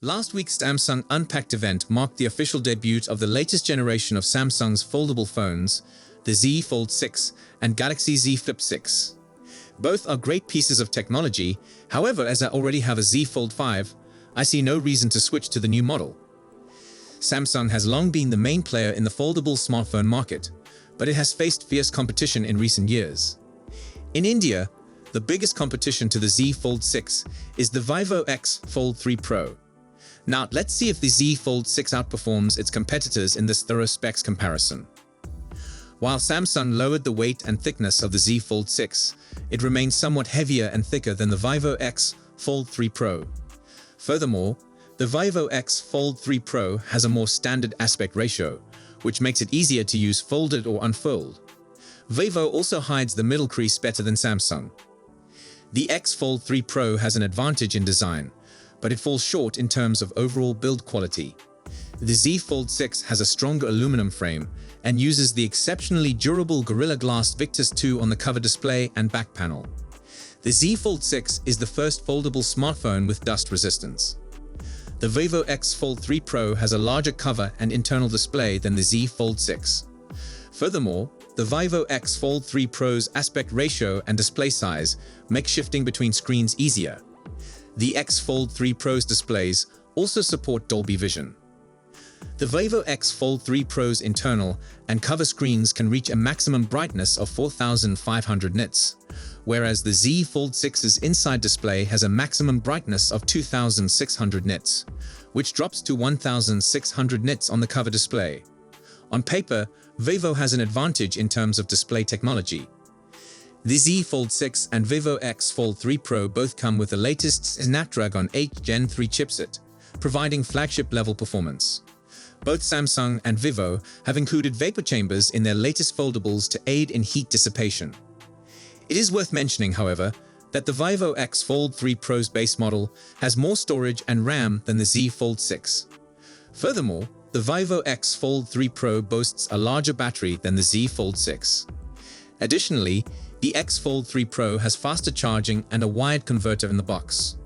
Last week's Samsung Unpacked event marked the official debut of the latest generation of Samsung's foldable phones, the Z Fold 6 and Galaxy Z Flip 6. Both are great pieces of technology. However, as I already have a Z Fold 5, I see no reason to switch to the new model. Samsung has long been the main player in the foldable smartphone market, but it has faced fierce competition in recent years. In India, the biggest competition to the Z Fold 6 is the Vivo X Fold 3 Pro. Now, let's see if the Z Fold 6 outperforms its competitors in this thorough specs comparison. While Samsung lowered the weight and thickness of the Z Fold 6, it remains somewhat heavier and thicker than the Vivo X Fold 3 Pro. Furthermore, the Vivo X Fold 3 Pro has a more standard aspect ratio, which makes it easier to use folded or unfurled. Vivo also hides the middle crease better than Samsung. The X Fold 3 Pro has an advantage in design, but it falls short in terms of overall build quality. The Z Fold 6 has a stronger aluminum frame and uses the exceptionally durable Gorilla Glass Victus 2 on the cover display and back panel. The Z Fold 6 is the first foldable smartphone with dust resistance. The Vivo X Fold 3 Pro has a larger cover and internal display than the Z Fold 6. Furthermore, the Vivo X Fold 3 Pro's aspect ratio and display size make shifting between screens easier. The X Fold 3 Pro's displays also support Dolby Vision. The Vivo X Fold 3 Pro's internal and cover screens can reach a maximum brightness of 4,500 nits, whereas the Z Fold 6's inside display has a maximum brightness of 2,600 nits, which drops to 1,600 nits on the cover display. On paper, Vivo has an advantage in terms of display technology. The Z Fold 6 and Vivo X Fold 3 Pro both come with the latest Snapdragon 8 Gen 3 chipset, providing flagship-level performance. Both Samsung and Vivo have included vapor chambers in their latest foldables to aid in heat dissipation. It is worth mentioning, however, that the Vivo X Fold 3 Pro's base model has more storage and RAM than the Z Fold 6. Furthermore, the Vivo X Fold 3 Pro boasts a larger battery than the Z Fold 6. Additionally, the X Fold 3 Pro has faster charging and a wired converter in the box.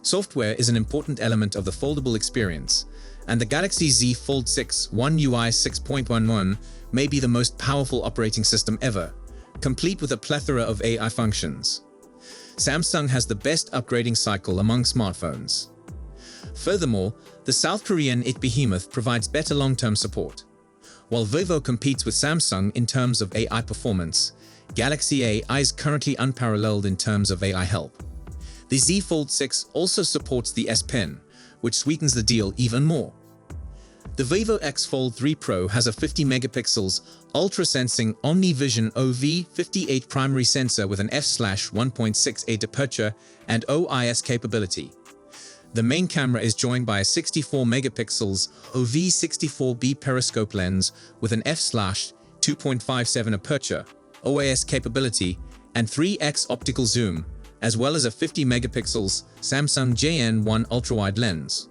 Software is an important element of the foldable experience, and the Galaxy Z Fold 6 One UI 6.11 may be the most powerful operating system ever, complete with a plethora of AI functions. Samsung has the best upgrading cycle among smartphones. Furthermore, the South Korean IT behemoth provides better long-term support. While Vivo competes with Samsung in terms of AI performance, Galaxy AI is currently unparalleled in terms of AI help. The Z Fold 6 also supports the S Pen, which sweetens the deal even more. The Vivo X Fold 3 Pro has a 50 megapixels ultra-sensing OmniVision OV58 primary sensor with an f/1.68 aperture and OIS capability. The main camera is joined by a 64 megapixels OV64B periscope lens with an f/2.57 aperture, OIS capability, and 3x optical zoom, as well as a 50 megapixels Samsung JN1 ultrawide lens.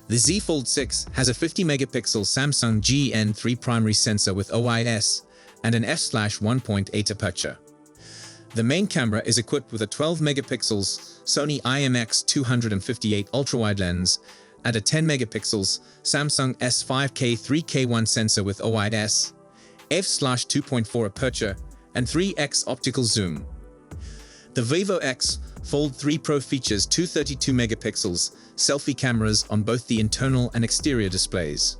The Z Fold 6 has a 50 megapixel Samsung GN3 primary sensor with OIS and an f/1.8 aperture. The main camera is equipped with a 12 megapixels Sony IMX258 ultrawide lens and a 10 megapixels Samsung S5K 3K1 sensor with OIS, f/2.4 aperture, and 3x optical zoom. The Vivo X Fold 3 Pro features two 32 megapixels selfie cameras on both the internal and exterior displays.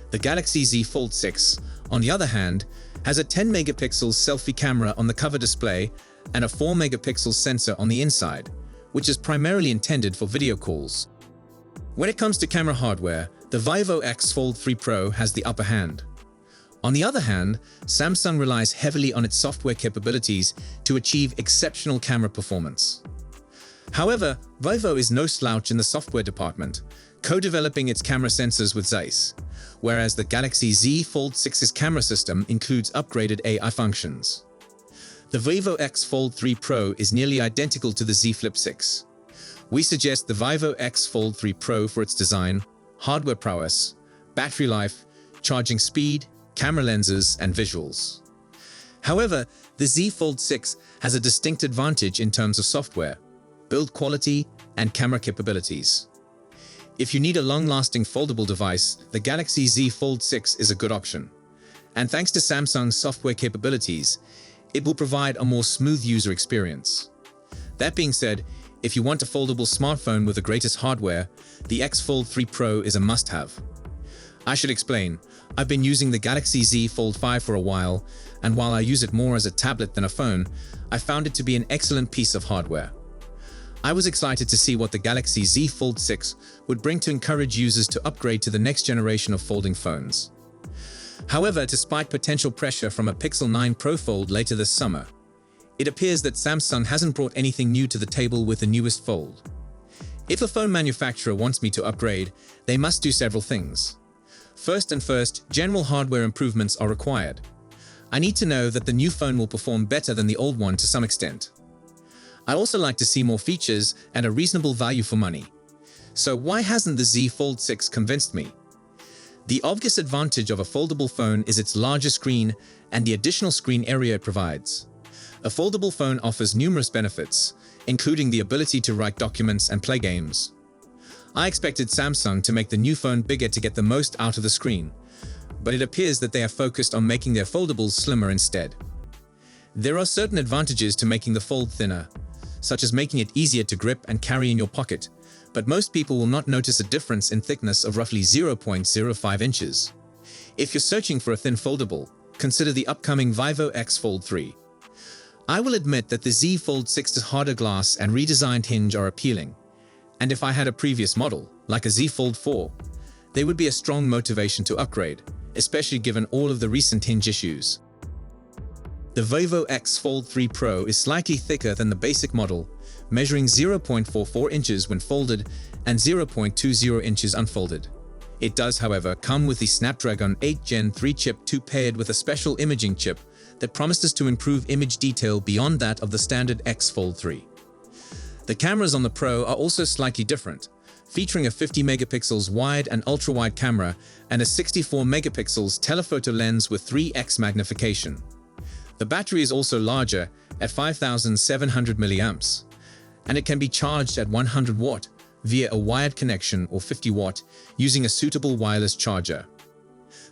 The Galaxy Z Fold 6, on the other hand, has a 10 megapixel selfie camera on the cover display and a 4 megapixel sensor on the inside, which is primarily intended for video calls. When it comes to camera hardware, the Vivo X Fold 3 Pro has the upper hand. On the other hand, Samsung relies heavily on its software capabilities to achieve exceptional camera performance. However, Vivo is no slouch in the software department, co-developing its camera sensors with Zeiss, whereas the Galaxy Z Fold 6's camera system includes upgraded AI functions. The Vivo X Fold 3 Pro is nearly identical to the Z Flip 6. We suggest the Vivo X Fold 3 Pro for its design, hardware prowess, battery life, charging speed, camera lenses, and visuals. However, the Z Fold 6 has a distinct advantage in terms of software, build quality, and camera capabilities. If you need a long-lasting foldable device, the Galaxy Z Fold 6 is a good option. And thanks to Samsung's software capabilities, it will provide a more smooth user experience. That being said, if you want a foldable smartphone with the greatest hardware, the X Fold 3 Pro is a must-have. I should explain, I've been using the Galaxy Z Fold 5 for a while, and while I use it more as a tablet than a phone, I found it to be an excellent piece of hardware. I was excited to see what the Galaxy Z Fold 6 would bring to encourage users to upgrade to the next generation of folding phones. However, despite potential pressure from a Pixel 9 Pro Fold later this summer, it appears that Samsung hasn't brought anything new to the table with the newest Fold. If a phone manufacturer wants me to upgrade, they must do several things. First, general hardware improvements are required. I need to know that the new phone will perform better than the old one to some extent. I'd also like to see more features and a reasonable value for money. So why hasn't the Z Fold 6 convinced me? The obvious advantage of a foldable phone is its larger screen and the additional screen area it provides. A foldable phone offers numerous benefits, including the ability to write documents and play games. I expected Samsung to make the new phone bigger to get the most out of the screen, but it appears that they are focused on making their foldables slimmer instead. There are certain advantages to making the Fold thinner, such as making it easier to grip and carry in your pocket, but most people will not notice a difference in thickness of roughly 0.05 inches. If you're searching for a thin foldable, consider the upcoming Vivo X Fold 3. I will admit that the Z Fold 6's harder glass and redesigned hinge are appealing, and if I had a previous model, like a Z Fold 4, they would be a strong motivation to upgrade, especially given all of the recent hinge issues. The Vivo X Fold 3 Pro is slightly thicker than the basic model, measuring 0.44 inches when folded and 0.20 inches unfolded. It does, however, come with the Snapdragon 8 Gen 3 chip paired with a special imaging chip that promises to improve image detail beyond that of the standard X Fold 3. The cameras on the Pro are also slightly different, featuring a 50 megapixels wide and ultra-wide camera and a 64 megapixels telephoto lens with 3x magnification. The battery is also larger at 5,700 milliamps, and it can be charged at 100 watt via a wired connection or 50 watt using a suitable wireless charger.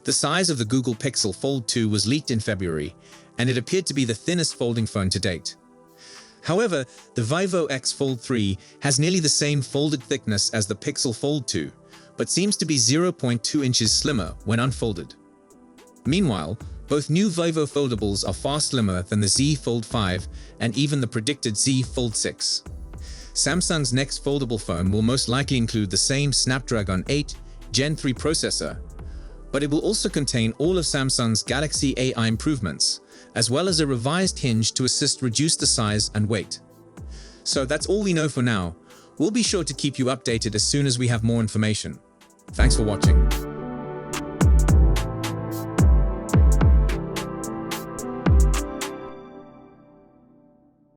The size of the Google Pixel Fold 2 was leaked in February, and it appeared to be the thinnest folding phone to date. However, the Vivo X Fold 3 has nearly the same folded thickness as the Pixel Fold 2, but seems to be 0.2 inches slimmer when unfolded. Meanwhile, both new Vivo foldables are far slimmer than the Z Fold 5 and even the predicted Z Fold 6. Samsung's next foldable phone will most likely include the same Snapdragon 8 Gen 3 processor, but it will also contain all of Samsung's Galaxy AI improvements, as well as a revised hinge to assist reduce the size and weight. So that's all we know for now. We'll be sure to keep you updated as soon as we have more information. Thanks for watching.